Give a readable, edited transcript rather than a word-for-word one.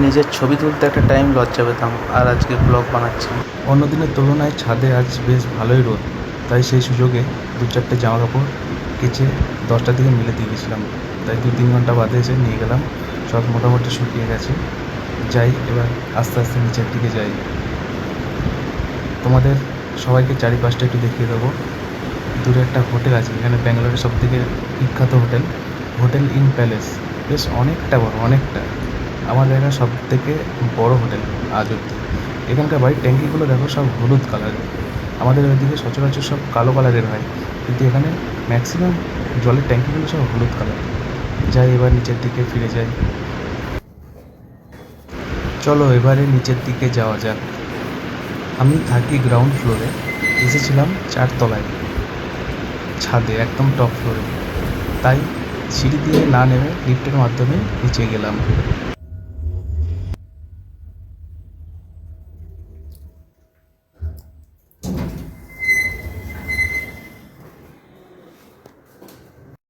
নিজের ছবি তুলতে একটা টাইম লজ্জা পেতাম, আর আজকে ব্লগ বানাচ্ছি। অন্য দিনের তুলনায় ছাদে আজ বেশ ভালোই রোদ, তাই সেই সুযোগে 2-4টে জামা কাপড় কেচে 10টার দিকে মিলে দিয়ে গেছিলাম। তাই 2-3 ঘন্টা বাদে এসে নিয়ে গেলাম, সব মোটামুটি শুকিয়ে গেছে। যাই এবার আস্তে আস্তে নিচের দিকে যাই, তোমাদের সবাইকে চারিপাশটা একটু দেখিয়ে দেবো। দূরে একটা হোটেল আছে, এখানে ব্যাঙ্গালোরের সবথেকে বিখ্যাত হোটেল, হোটেল ইন প্যালেস। বেশ অনেকটা বড়, অনেকটা আমার দেখা সবথেকে বড় হোটেল আজ অবধি। এখানকার বাড়ির ট্যাঙ্কিগুলো দেখো সব হলুদ কালারের, আমাদের ওইদিকে সচরাচর সব কালো কালারের হয়, কিন্তু এখানে ম্যাক্সিমাম জলের ট্যাঙ্কিগুলো সব হলুদ কালার। যাই এবার নিচের দিকে ফিরে যাই, চলো এবারে নিচের দিকে যাওয়া যাক। আমি থাকি গ্রাউন্ড ফ্লোরে, এসেছিলাম 4তলায় ছাদে, একদম টপ ফ্লোরে, তাই সিঁড়ি দিয়ে না নেমে লিফটের মাধ্যমে নিচে গেলাম।